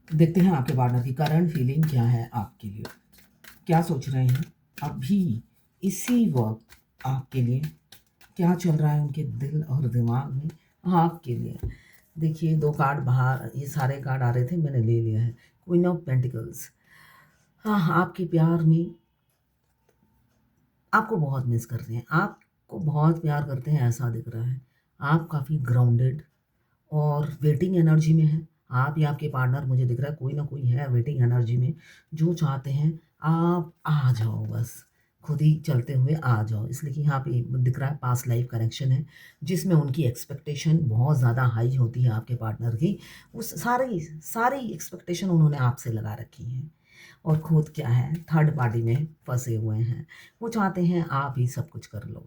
देखते हैं आपके पार्टनर की करंट फीलिंग क्या है आपके लिए, क्या सोच रहे हैं अभी इसी वक्त आपके लिए, क्या चल रहा है उनके दिल और दिमाग में आपके लिए। देखिए 2 कार्ड बाहर, ये सारे कार्ड आ रहे थे, मैंने ले लिया है। Queen of pentacles. हाँ, आपके प्यार में आपको बहुत मिस करते हैं, आपको बहुत प्यार करते हैं ऐसा दिख रहा है। आप काफ़ी ग्राउंडेड और वेटिंग एनर्जी में हैं। आप या आपके पार्टनर, मुझे दिख रहा है कोई ना कोई है वेटिंग एनर्जी में, जो चाहते हैं आप आ जाओ, बस खुद ही चलते हुए आ जाओ। इसलिए कि यहाँ पे दिख रहा है पास्ट लाइफ कनेक्शन है, जिसमें उनकी एक्सपेक्टेशन बहुत ज़्यादा हाई होती है आपके पार्टनर की। उस सारी सारी एक्सपेक्टेशन उन्होंने आपसे लगा रखी है, और खुद क्या है थर्ड पार्टी में फंसे हुए हैं। वो चाहते हैं आप ही सब कुछ कर लो,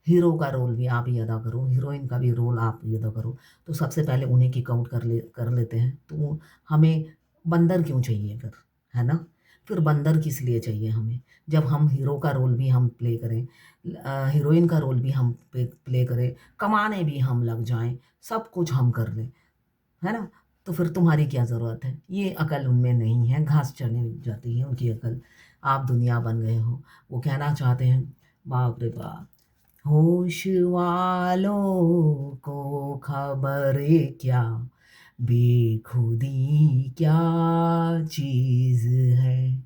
हीरो का रोल भी आप ही अदा करो, हीरोइन का भी रोल आप ही अदा करो। तो सबसे पहले उन्हीं की काउंट कर लेते हैं। तो हमें बंदर क्यों चाहिए फिर, है ना? फिर बंदर किस लिए चाहिए हमें, जब हम हीरो का रोल भी हम प्ले करें, हीरोइन का रोल भी हम प्ले करें, कमाने भी हम लग जाएं, सब कुछ हम कर लें, है ना? तो फिर तुम्हारी क्या ज़रूरत है? ये अकल उनमें नहीं है, घास चढ़ने जाती है उनकी अकल। आप दुनिया बन गए हो। वो कहना चाहते हैं, बाप रे बाप, होश वालों को खबर क्या, बेखुदी क्या चीज़ है।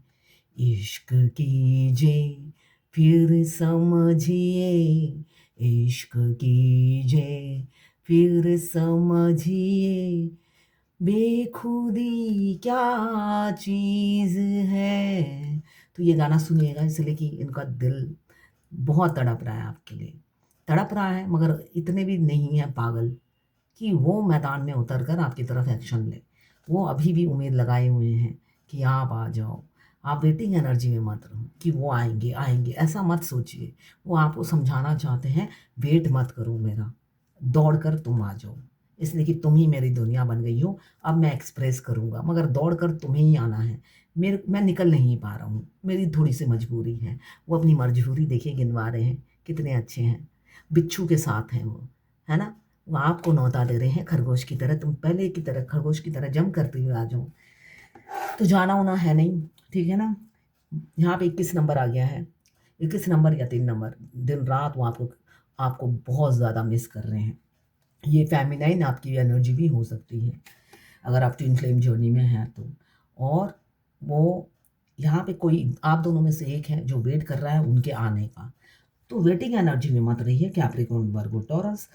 इश्क कीजिए फिर समझिए, इश्क कीजिए फिर समझिए, बेखुदी क्या चीज़ है। तो ये गाना सुनिएगा, इसलिए कि इनका दिल बहुत तड़प रहा है आपके लिए। तड़प रहा है, मगर इतने भी नहीं है पागल कि वो मैदान में उतर कर आपकी तरफ एक्शन ले। वो अभी भी उम्मीद लगाए हुए हैं कि आप आ जाओ। आप वेटिंग एनर्जी में मत रहो कि वो आएँगे, आएँगे, ऐसा मत सोचिए। वो आपको समझाना चाहते हैं, वेट मत करो मेरा, दौड़ कर तुम आ जाओ। इसलिए कि तुम ही मेरी दुनिया बन गई हो, अब मैं एक्सप्रेस करूँगा, मगर दौड़ कर तुम्हें ही आना है। मैं निकल नहीं पा रहा हूँ, मेरी थोड़ी-सी मजबूरी है। वो अपनी मजबूरी देखिए गिनवा रहे हैं, कितने अच्छे हैं। बिच्छू के साथ हैं वो, है ना? वो आपको न्योता दे रहे हैं खरगोश की तरह, तुम पहले की तरह खरगोश की तरह जंप करते हुए आ जाओ। तो जाना-वाना है नहीं, ठीक है ना? यहाँ पे 21 नंबर आ गया है। 21 नंबर या 3 नंबर, दिन-रात वो आपको आपको बहुत ज़्यादा मिस कर रहे हैं। ये फेमिनाइन आपकी एनर्जी भी हो सकती है, अगर आप ट्विन फ्लेम जर्नी में हैं तो। और वो यहाँ पे कोई आप दोनों में से एक है जो वेट कर रहा है उनके आने का। तो वेटिंग एनर्जी में मत रहिए। कैप्रिकॉर्न, वर्गो, टॉरस।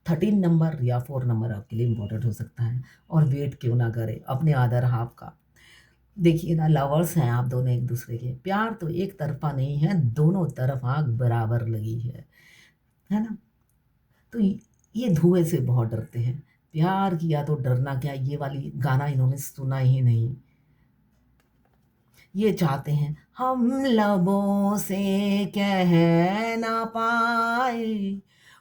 13 नंबर या 4 नंबर आपके लिए इम्पोर्टेंट हो सकता है, और वेट क्यों ना करें अपने अदर हाफ का। देखिए ना, लवर्स हैं आप दोनों एक दूसरे के, प्यार तो एक तरफा नहीं है, दोनों तरफ आग बराबर लगी है ना? तो ये धुएँ से बहुत डरते हैं। प्यार किया तो डरना क्या, ये वाली गाना इन्होंने सुना ही नहीं। ये चाहते हैं हम लबों से कह ना पाए,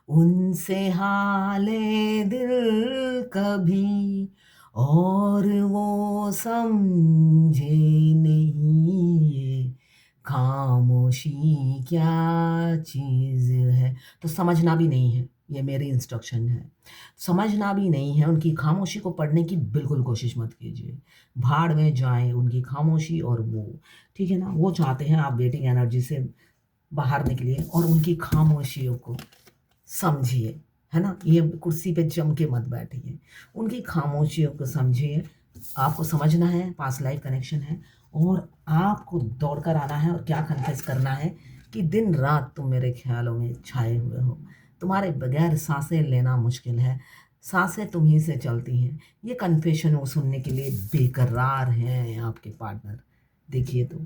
उनसे हाले दिल कभी, और वो समझे नहीं ये खामोशी क्या चीज़ है। तो समझना भी नहीं है, ये मेरी इंस्ट्रक्शन है। समझना भी नहीं है, उनकी खामोशी को पढ़ने की बिल्कुल कोशिश मत कीजिए। भाड़ में जाएँ उनकी खामोशी और वो, ठीक है ना? वो चाहते हैं आप वेटिंग एनर्जी से बाहर निकलिए और उनकी खामोशियों को समझिए, है ना? ये कुर्सी पे जम के मत बैठिए, उनकी खामोशियों को समझिए। आपको समझना है पास्ट लाइफ कनेक्शन है, और आपको दौड़ कर आना है और क्या कन्फेस करना है कि दिन-रात तुम मेरे ख़्यालों में छाए हुए हो। तुम्हारे बगैर साँसें लेना मुश्किल है, साँसें तुम्हीं से चलती हैं। ये कन्फेशन वो सुनने के लिए बेकरार हैं आपके पार्टनर। देखिए तो,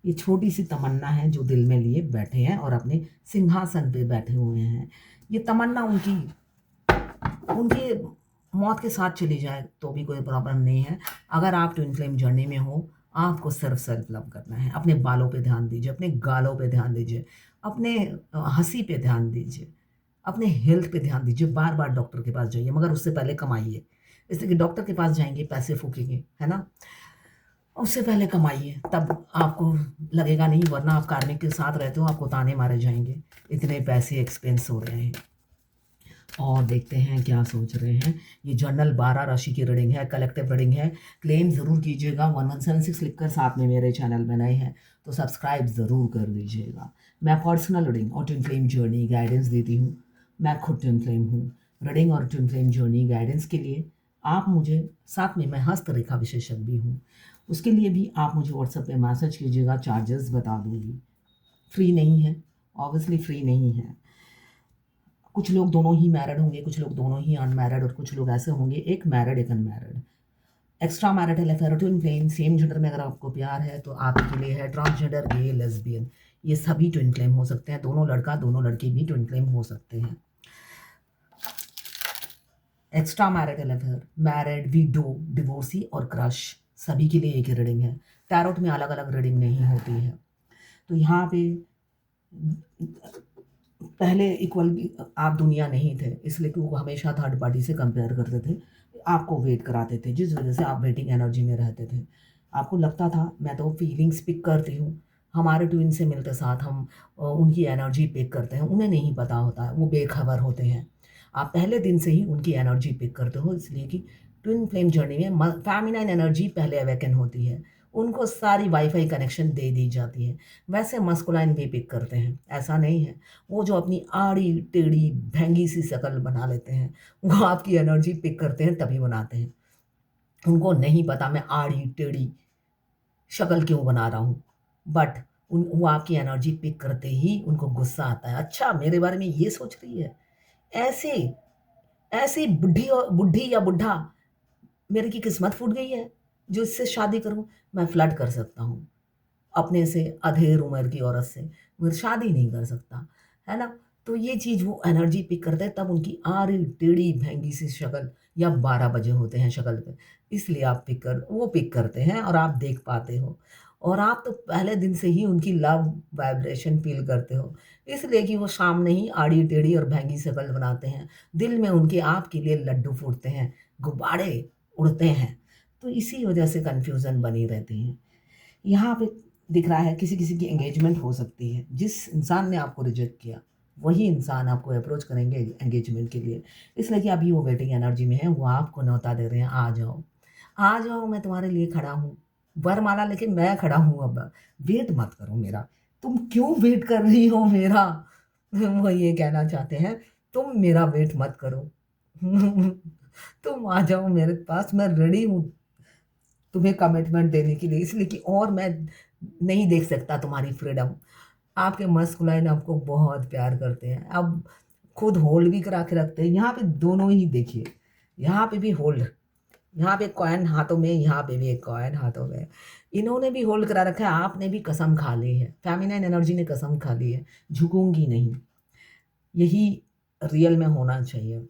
ये छोटी-सी तमन्ना है जो दिल में लिए बैठे हैं और अपने सिंहासन पे बैठे हुए हैं। ये तमन्ना उनकी उनकी मौत के साथ चली जाए तो भी कोई प्रॉब्लम नहीं है। अगर आप ट्विन फ्लेम जर्नी में हो, आपको सिर्फ़ सेल्फ लव करना है। अपने बालों पे ध्यान दीजिए, अपने गालों पे ध्यान दीजिए, अपने हँसी पे ध्यान दीजिए, अपने हेल्थ पे ध्यान दीजिए। बार-बार डॉक्टर के पास जाइए, मगर उससे पहले कमाइए। इसलिए कि डॉक्टर के पास जाएँगे, पैसे फूकेंगे, है ना? उससे पहले कमाइए, तब आपको लगेगा नहीं, वरना आप कार्मिक के साथ रहते हो, आपको ताने मारे जाएँगे, इतने पैसे एक्सपेंस हो रहे हैं। और देखते हैं क्या सोच रहे हैं। ये जनरल 12 राशि की रीडिंग है, कलेक्टिव रीडिंग है। क्लेम ज़रूर कीजिएगा, 1176 लिखकर साथ में मेरे चैनल में नए हैं तो सब्सक्राइब ज़रूर कर दीजिएगा। मैं पर्सनल रीडिंग और ट्विन फ्लेम जर्नी गाइडेंस देती हूँ। मैं खुद ट्विन फ्लेम हूँ। रीडिंग और ट्विन फ्लेम जर्नी गाइडेंस के लिए आप मुझे, साथ में मैं हस्तरेखा विशेषज्ञ भी हूँ, उसके लिए भी आप मुझे व्हाट्सएप पे मैसेज कीजिएगा, चार्जेस बता दूँगी। फ्री नहीं है, ऑब्वियसली फ्री नहीं है। कुछ लोग दोनों ही मैरिड होंगे, कुछ लोग दोनों ही अनमैरिड, और कुछ लोग ऐसे होंगे एक मैरिड एक unmarried. Extra marital affair, twin flame, same gender में अगर आपको प्यार है तो आपके लिए है। ट्रांसजेंडर, गे, लेस्बियन, ये सभी ट्विन फ्लेम हो सकते हैं। दोनों लड़का दोनों लड़की भी ट्विन फ्लेम हो सकते हैं। Extra marital affair, married, window, divorcee और क्रश, सभी के लिए एक ही रीडिंग है। टैरोट में अलग अलग रीडिंग नहीं होती है। तो यहाँ पे पहले इक्वल आप दुनिया नहीं थे, इसलिए कि वो हमेशा थर्ड पार्टी से कंपेयर करते थे, आपको वेट कराते थे, जिस वजह से आप वेटिंग एनर्जी में रहते थे। आपको लगता था मैं तो फीलिंग्स पिक करती हूँ, हमारे ट्विन से मिलते साथ हम उनकी एनर्जी पिक करते हैं। उन्हें नहीं पता होता है, वो बेखबर होते हैं। आप पहले दिन से ही उनकी एनर्जी पिक करते हो, इसलिए कि ट्विन फ्लेम जर्नी में फेमिनाइन एनर्जी पहले अवेकन होती है, उनको सारी वाईफाई कनेक्शन दे दी जाती है। वैसे मस्कुलाइन भी पिक करते हैं, ऐसा नहीं है। वो जो अपनी आड़ी टेढ़ी भैंगी सी शक्ल बना लेते हैं, वो आपकी एनर्जी पिक करते हैं तभी बनाते हैं। उनको नहीं पता मैं आड़ी टेढ़ी शक्ल क्यों बना रहा हूँ, बट वो आपकी एनर्जी पिक करते ही उनको गुस्सा आता है। अच्छा, मेरे बारे में ये सोच रही है, ऐसे ऐसी बुढ़ी और बुढ़ी या बुढ़ा मेरी की किस्मत फूट गई है जो इससे शादी करूं। मैं फ्लर्ट कर सकता हूँ अपने से अधेड़ उम्र की औरत से, मगर शादी नहीं कर सकता, है ना? तो ये चीज़ वो एनर्जी पिक करते हैं, तब उनकी आड़ी टेढ़ी भैंगी सी शक्ल, या 12 बजे होते हैं शक्ल पे, इसलिए आप वो पिक करते हैं और आप देख पाते हो। और आप तो पहले दिन से ही उनकी लव वाइब्रेशन फ़ील करते हो, इसलिए कि वो सामने ही आड़ी टेढ़ी और भैंगी शक्ल बनाते हैं। दिल में उनके आपके लिए लड्डू फूटते हैं, गुब्बारे उड़ते हैं, तो इसी वजह से कन्फ्यूज़न बनी रहती है। यहाँ पे दिख रहा है किसी-किसी की एंगेजमेंट हो सकती है। जिस इंसान ने आपको रिजेक्ट किया, वही इंसान आपको अप्रोच करेंगे एंगेजमेंट के लिए। इसलिए कि अभी वो वेटिंग एनर्जी में है, वो आपको न्योता दे रहे हैं, आ जाओ। आ जाओ, मैं तुम्हारे लिए खड़ा हूँ। वरमाला लेके मैं खड़ा हूँ अब। वेट मत करो मेरा। तुम क्यों वेट कर रही हो मेरा? वो ये कहना चाहते हैं, तुम मेरा वेट मत करो। तुम आ जाओ मेरे पास, मैं रेडी हूँ तुम्हें कमिटमेंट देने के लिए, इसलिए कि और मैं नहीं देख सकता तुम्हारी फ्रीडम। आपके मस्कुलाइन आपको बहुत प्यार करते हैं, अब खुद होल्ड भी करा के रखते हैं। यहाँ पे दोनों ही देखिए, यहाँ पे भी होल्ड, यहाँ पे कॉइन हाथों में, यहाँ पे भी एक कॉइन हाथों में। इन्होंने भी होल्ड करा रखा है, आपने भी कसम खा ली है, फेमिनाइन एनर्जी ने कसम खा ली है, झुकूंगी नहीं। यही रियल में होना चाहिए।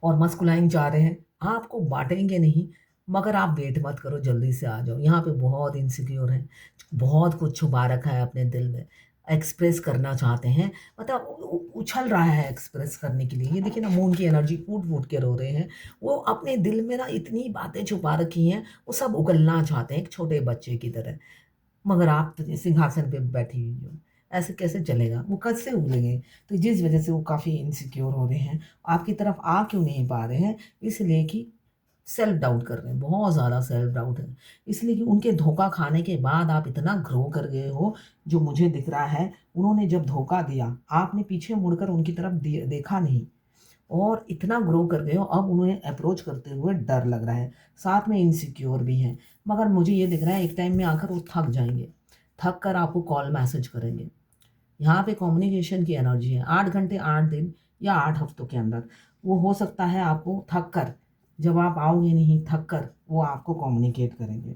और मस्कुलाइन चाह रहे हैं आपको बाँटेंगे नहीं, मगर आप वेट मत करो, जल्दी से आ जाओ। यहाँ पे बहुत इनसिक्योर हैं, बहुत कुछ छुपा रखा है अपने दिल में, एक्सप्रेस करना चाहते हैं, मतलब उछल रहा है एक्सप्रेस करने के लिए। ये देखिए ना, मून की एनर्जी फूट-फूट के रो रहे हैं। वो अपने दिल में ना इतनी बातें छुपा रखी हैं, वो सब उगलना चाहते हैं एक छोटे बच्चे की तरह। मगर आप तो सिंहासन पे बैठी हुई हो, ऐसे कैसे चलेगा? वो कैसे उगलेंगे? तो जिस वजह से वो काफ़ी इनसिक्योर हो रहे हैं, आपकी तरफ आ क्यों नहीं पा रहे हैं? इसलिए कि सेल्फ डाउट कर रहे हैं, बहुत ज़्यादा सेल्फ डाउट है। इसलिए कि उनके धोखा खाने के बाद आप इतना ग्रो कर गए हो, जो मुझे दिख रहा है। उन्होंने जब धोखा दिया, आपने पीछे मुड़कर उनकी तरफ देखा नहीं, और इतना ग्रो कर गए हो, अब उन्हें अप्रोच करते हुए डर लग रहा है, साथ में इनसिक्योर भी हैं। मगर मुझे ये दिख रहा है एक टाइम में आकर वो थक जाएँगे, थक कर आपको कॉल मैसेज करेंगे। यहाँ पे कम्युनिकेशन की एनर्जी है, 8 घंटे 8 दिन या 8 हफ्तों के अंदर। वो हो सकता है आपको थक कर, जब आप आओगे नहीं, थक कर वो आपको कम्युनिकेट करेंगे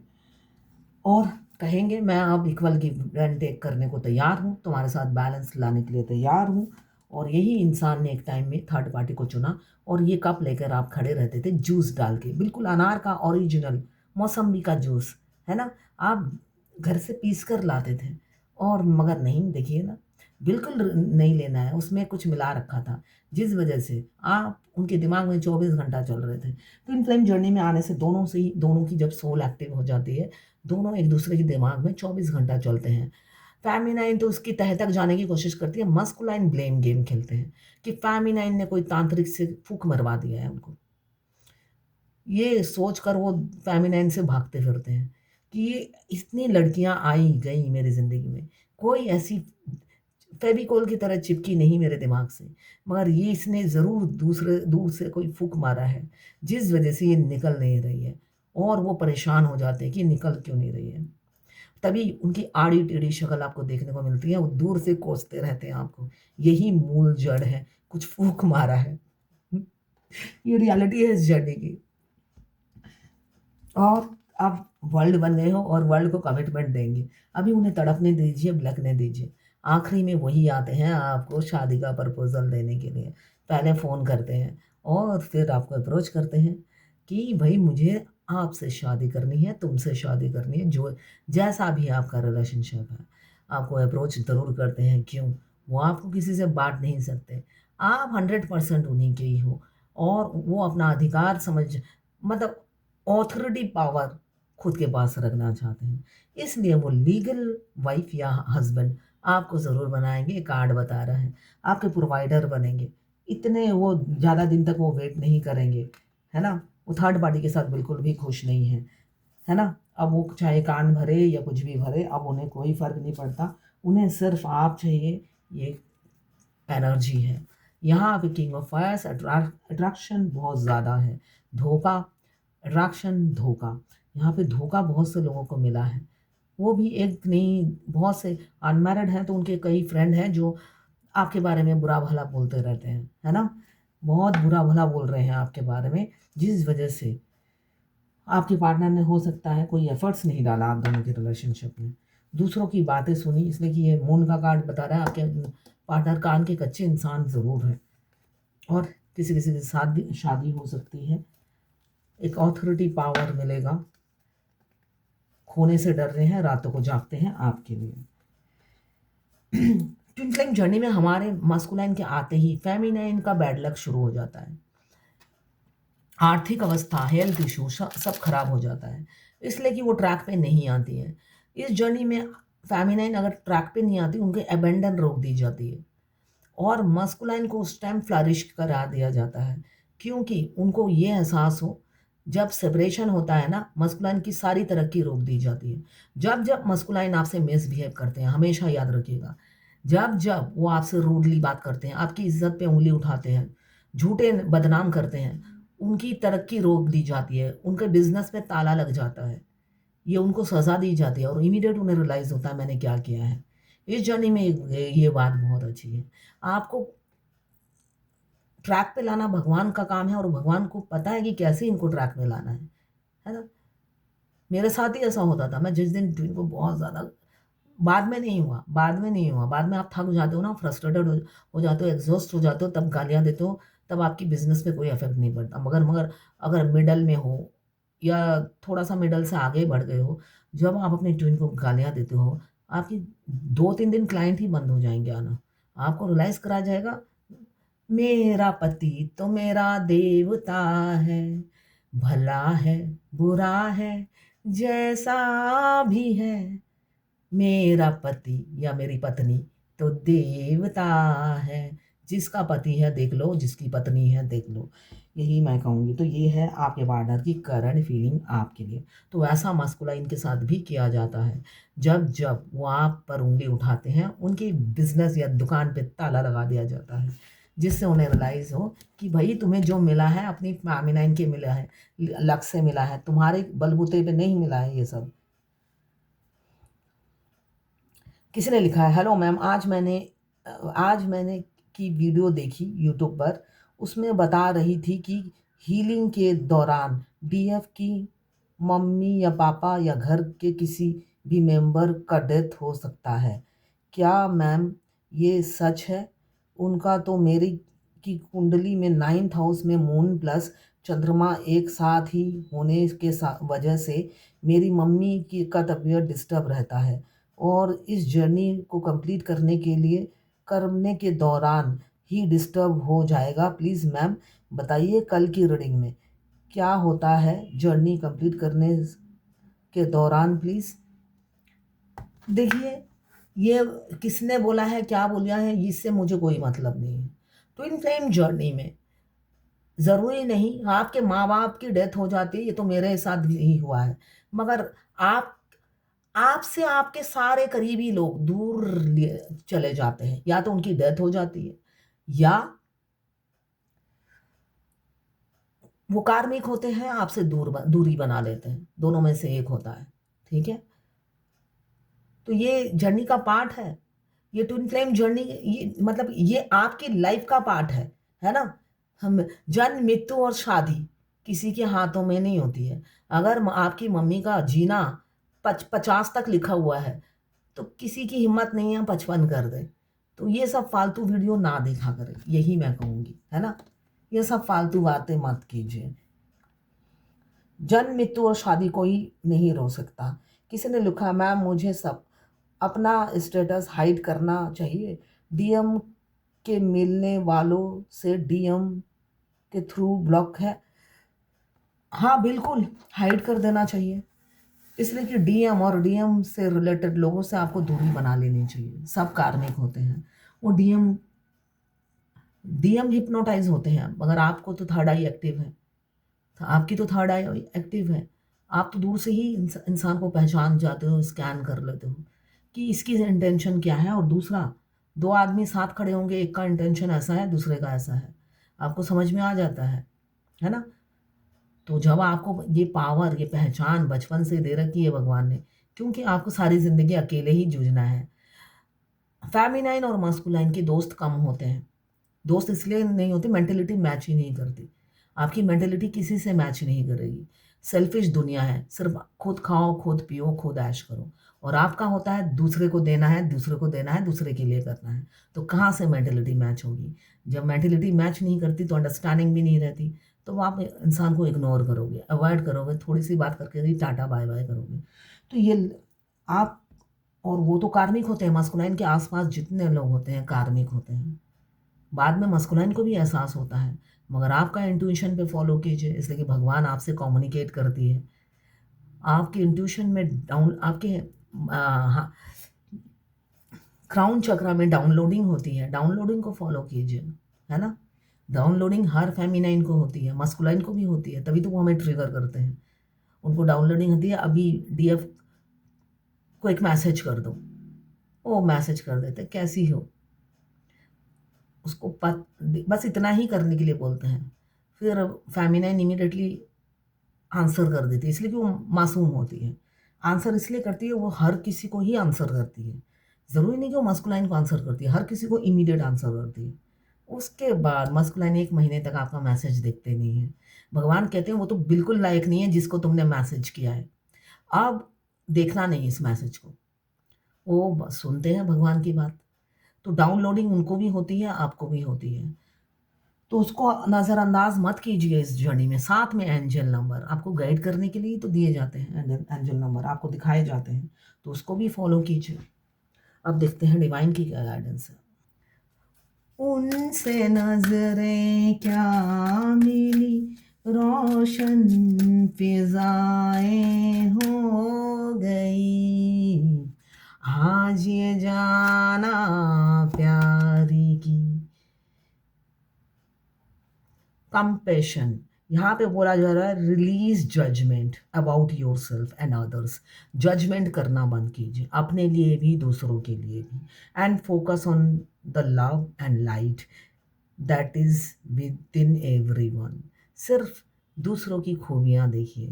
और कहेंगे मैं अब इक्वल गिव एंड टेक करने को तैयार हूँ, तुम्हारे साथ बैलेंस लाने के लिए तैयार हूँ। और यही इंसान ने एक टाइम में थर्ड पार्टी को चुना, और ये कप लेकर आप खड़े रहते थे जूस डाल के, बिल्कुल अनार का ओरिजिनल, मौसम्बी का जूस, है ना? आप घर से पीस कर लाते थे, और मगर नहीं, देखिए ना, बिल्कुल नहीं लेना है, उसमें कुछ मिला रखा था, जिस वजह से आप उनके दिमाग में 24 घंटा चल रहे थे। ट्विन फ्लेम जर्नी में आने से दोनों की जब सोल एक्टिव हो जाती है, दोनों एक दूसरे के दिमाग में 24 घंटा चलते हैं। फेमिनाइन तो उसकी तह तक जाने की कोशिश करती है, मस्कुलाइन ब्लेम गेम खेलते हैं कि फेमिनाइन ने कोई तांत्रिक से फूक मरवा दिया है उनको। ये सोचकर वो फेमिनाइन से भागते फिरते हैं कि ये इतनी लड़कियां आई गई मेरी ज़िंदगी में, कोई ऐसी फेविकोल की तरह चिपकी नहीं मेरे दिमाग से, मगर ये इसने ज़रूर दूसरे दूर से कोई फूक मारा है, जिस वजह से ये निकल नहीं रही है। और वो परेशान हो जाते हैं कि निकल क्यों नहीं रही है। तभी उनकी आड़ी-टेढ़ी शक्ल आपको देखने को मिलती है, वो दूर से कोसते रहते हैं आपको। यही मूल जड़ है, कुछ फूक मारा है। ये रियलिटी है इस जर्नी की। और आप वर्ल्ड बन गए हो और वर्ल्ड को कमिटमेंट देंगे। अभी उन्हें तड़पने दीजिए, बिलखने दीजिए। आखिरी में वही आते हैं आपको शादी का प्रपोज़ल देने के लिए। पहले फ़ोन करते हैं और फिर आपको अप्रोच करते हैं कि भई मुझे आपसे शादी करनी है, तुमसे शादी करनी है, जो जैसा भी आपका रिलेशनशिप है। आपको अप्रोच ज़रूर करते हैं, क्यों? वो आपको किसी से बाँट नहीं सकते। आप 100% उन्हीं के ही हो और वो अपना अधिकार समझ मतलब ऑथोरिटी पावर खुद के पास रखना चाहते हैं। इसलिए वो लीगल वाइफ़ या हस्बैंड आपको ज़रूर बनाएँगे, कार्ड बता रहा है। आपके प्रोवाइडर बनेंगे। इतने वो ज़्यादा दिन तक वो वेट नहीं करेंगे, है ना? वो थर्ड पार्टी के साथ बिल्कुल भी खुश नहीं हैं, है ना? अब वो चाहे कान भरे या कुछ भी भरे, अब उन्हें कोई फ़र्क नहीं पड़ता। उन्हें सिर्फ़ आप चाहिए, ये एनर्जी है। यहाँ पे किंग ऑफ फायर्स अट्रैक्शन बहुत ज़्यादा है। धोखा, अट्रैक्शन, धोखा। यहाँ पे धोखा बहुत से लोगों को मिला है। वो भी एक नहीं, बहुत से अनमैरिड हैं तो उनके कई फ्रेंड हैं जो आपके बारे में बुरा-भला बोलते रहते हैं, है ना? बहुत बुरा-भला बोल रहे हैं आपके बारे में, जिस वजह से आपके पार्टनर ने हो सकता है कोई एफर्ट्स नहीं डाला आप दोनों के रिलेशनशिप में। दूसरों की बातें सुनी, इसलिए कि ये मून का कार्ड बता रहा है आपके पार्टनर कान के कच्चे इंसान ज़रूर हैं और किसी-किसी के साथ भी शादी हो सकती है। एक ऑथोरिटी पावर मिलेगा। खोने से डर रहे हैं, रातों को जागते हैं आपके लिए। ट्विन फ्लेम जर्नी में हमारे मास्कुलाइन के आते ही फेमिनाइन का बैड लक शुरू हो जाता है। आर्थिक अवस्था, हेल्थ इशू सब खराब हो जाता है, इसलिए कि वो ट्रैक पे नहीं आती हैं। इस जर्नी में फेमिनाइन अगर ट्रैक पे नहीं आती, उनके अबेंडन रोक दी जाती है और मस्कुलाइन को उस टाइम फ्लरिश करा दिया जाता है, क्योंकि उनको ये एहसास हो, जब सेपरेशन होता है ना, मस्कुलाइन की सारी तरक्की रोक दी जाती है। जब-जब मस्कुलाइन आपसे मिसबिहेव करते हैं, हमेशा याद रखिएगा, जब-जब वो आपसे रूडली बात करते हैं, आपकी इज़्ज़त पे उँगली उठाते हैं, झूठे बदनाम करते हैं, उनकी तरक्की रोक दी जाती है, उनके बिज़नेस में ताला लग जाता है। ये उनको सज़ा दी जाती है और इमीडिएट उन्हें रियलाइज़ होता है मैंने क्या किया है। इस जर्नी में ये बात बहुत अच्छी है। आपको ट्रैक पे लाना भगवान का काम है और भगवान को पता है कि कैसे इनको ट्रैक में लाना है ना? मेरे साथ ही ऐसा होता था। मैं जिस दिन इनको बहुत ज़्यादा बाद में नहीं हुआ, बाद में नहीं हुआ। बाद में आप थक जाते हो ना, फ्रस्ट्रेटेड हो जाते हो, एग्ज़ॉस्ट हो जाते हो, तब गालियाँ देते हो, तब आपकी बिज़नेस पे कोई इफ़ेक्ट नहीं पड़ता। मगर मगर अगर मिडल में हो या थोड़ा-सा मिडल से आगे बढ़ गए हो, जब आप अपने ट्विन को गालियाँ देते हो, आपकी 2-3 दिन क्लाइंट ही बंद हो जाएँगे आना। आपको रियलाइज़ कराया जाएगा, मेरा पति तो मेरा देवता है, भला है, बुरा है, जैसा भी है। मेरा पति या मेरी पत्नी तो देवता है। जिसका पति है देख लो, जिसकी पत्नी है देख लो। यही मैं कहूँगी। तो ये है आपके पार्टनर की करंट फीलिंग आपके लिए। तो ऐसा मास्कुलाइन के साथ भी किया जाता है। जब-जब वो आप पर उँगली उठाते हैं, उनकी बिज़नेस या दुकान पे ताला लगा दिया जाता है। जिससे उन्हें रियलाइज़ हो कि भई तुम्हें जो मिला है अपनी फेमिनाइन के मिला है, लक से मिला है, तुम्हारे बलबूते पे नहीं मिला है ये सब। किसी ने लिखा है, हेलो मैम, आज मैंने की वीडियो देखी यूट्यूब पर। उसमें बता रही थी कि हीलिंग के दौरान डीएफ की मम्मी या पापा या घर के किसी भी मेंबर का डेथ हो सकता है। क्या मैम ये सच है? उनका तो मेरी की कुंडली में 9th हाउस में मून प्लस चंद्रमा एक साथ ही होने के वजह से मेरी मम्मी की का तबीयत डिस्टर्ब रहता है और इस जर्नी को कंप्लीट करने के दौरान ही डिस्टर्ब हो जाएगा। प्लीज़ मैम बताइए कल की रीडिंग में क्या होता है जर्नी कंप्लीट करने के दौरान प्लीज़। देखिए, ये किसने बोला है, क्या बोला है, इससे मुझे कोई मतलब नहीं है। ट्विन फ्लेम जर्नी में ज़रूरी नहीं आपके माँ-बाप की डेथ हो जाती है, ये तो मेरे साथ भी हुआ है। मगर आप आपसे आपके सारे करीबी लोग दूर लिए चले जाते हैं। या तो उनकी डेथ हो जाती है या वो कार्मिक होते हैं, आपसे दूरी बना लेते हैं। दोनों में से एक होता है, ठीक है? तो ये जर्नी का पार्ट है। ये ट्विन फ्लेम जर्नी ये मतलब ये आपकी लाइफ का पार्ट है ना? हम जन्म, मृत्यु और शादी किसी के हाथों में नहीं होती है। अगर आपकी मम्मी का जीना 50 तक लिखा हुआ है, तो किसी की हिम्मत नहीं है 55 कर दे। तो ये सब फालतू वीडियो ना देखा करें, यही मैं कहूँगी, है ना? ये सब फालतू बातें मत कीजिए। जन्म, मृत्यु और शादी कोई नहीं रोक सकता। किसी ने लिखा, मैम मुझे सब अपना स्टेटस हाइड करना चाहिए। डीएम के मिलने वालों से डीएम के थ्रू ब्लॉक है। हाँ, बिल्कुल हाइड कर देना चाहिए। इसलिए कि डीएम और डीएम से रिलेटेड लोगों से आपको दूरी बना लेनी चाहिए। सब कार्मिक होते हैं। वो डीएम डीएम हिप्नोटाइज होते हैं, मगर आपको तो थर्ड आई एक्टिव है। आपकी तो थर्ड आई एक्टिव है। आप तो दूर से ही इंसान को पहचान जाते हो, स्कैन कर लेते हो कि इसकी इंटेंशन क्या है। और दूसरा, दो आदमी साथ खड़े होंगे, एक का इंटेंशन ऐसा है, दूसरे का ऐसा है, आपको समझ में आ जाता है ना? तो जब आपको ये पावर, ये पहचान बचपन से दे रखी है भगवान ने, क्योंकि आपको सारी ज़िंदगी अकेले ही जूझना है। फेमिनाइन और मास्कुलाइन के दोस्त कम होते हैं। दोस्त इसलिए नहीं होते, मेंटालिटी मैच ही नहीं करती। आपकी मेंटालिटी किसी से मैच नहीं करेगी। सेल्फिश दुनिया है, सिर्फ खुद खाओ, खुद पियो, खुद ऐश करो। और आपका होता है दूसरे को देना है, दूसरे को देना है, दूसरे के लिए करना है। तो कहाँ से मेंटालिटी मैच होगी? जब मेंटालिटी मैच नहीं करती तो अंडरस्टैंडिंग भी नहीं रहती। तो आप इंसान को इग्नोर करोगे, अवॉइड करोगे, थोड़ी सी बात करके ही टाटा बाय बाय करोगे। तो ये आप और वो तो कार्मिक होते हैं। मास्कुलाइन के आसपास जितने लोग होते हैं कार्मिक होते हैं। बाद में मस्कुलाइन को भी एहसास होता है, मगर आपका इंट्यूशन पे फॉलो कीजिए, इसलिए कि भगवान आपसे कम्युनिकेट करती है। आपके इंट्यूशन में डाउन आपके हाँ, क्राउन चक्रा में डाउनलोडिंग होती है, डाउनलोडिंग को फॉलो कीजिए, है ना? डाउनलोडिंग हर फेमिनाइन को होती है, मस्कुलाइन को भी होती है, तभी तो वो हमें ट्रिगर करते हैं। उनको डाउनलोडिंग होती है, अभी डीएफ को एक मैसेज कर दो, वो मैसेज कर देते, कैसी हो, उसको बस इतना ही करने के लिए बोलते हैं। फिर फेमिनाइन इमीडिएटली आंसर कर देती है, इसलिए कि वो मासूम होती है। आंसर इसलिए करती है, वो हर किसी को ही आंसर करती है। ज़रूरी नहीं कि वो मस्कुलाइन को आंसर करती है, हर किसी को इमीडिएट आंसर करती है। उसके बाद मस्कुलाइन 1 महीने तक आपका मैसेज देखते नहीं है। भगवान कहते हैं वो तो बिल्कुल लायक नहीं है जिसको तुमने मैसेज किया है। अब देखना नहीं इस मैसेज को। वो बस सुनते हैं भगवान की बात। तो डाउनलोडिंग उनको भी होती है, आपको भी होती है। तो उसको नज़रअंदाज मत कीजिए इस जर्नी में। साथ में एंजल नंबर आपको गाइड करने के लिए तो दिए जाते हैं, एंजल नंबर आपको दिखाए जाते हैं, तो उसको भी फॉलो कीजिए। अब देखते हैं डिवाइन की क्या गाइडेंस है। उनसे नजरें क्या मिली, रोशन फिजाएं हो गई, आज ये जाना प्यारी की। कंपेशन, यहाँ पे बोला जा रहा है release judgement about yourself and others. Judgement करना बंद कीजिए, अपने लिए भी दूसरों के लिए भी। And focus on the love and light that is with in everyone. सिर्फ दूसरों की खूबियाँ देखिए,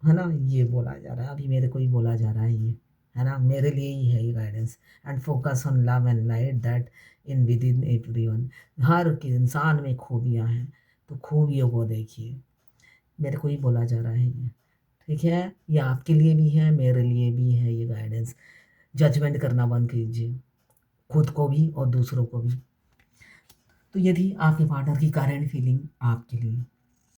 है ना? ये बोला जा रहा है, अभी मेरे को ही बोला जा रहा है ये, है ना? मेरे लिए ही है ये guidance. And focus on love and light that in within everyone. हर के इंसान में खूबियाँ हैं, तो खूबियों को देखिए। मेरे को ही बोला जा रहा है ये, ठीक है? ये आपके लिए भी है, मेरे लिए भी है ये गाइडेंस। जजमेंट करना बंद कीजिए, खुद को भी और दूसरों को भी। तो ये थी आपके पार्टनर की करंट फीलिंग आपके लिए।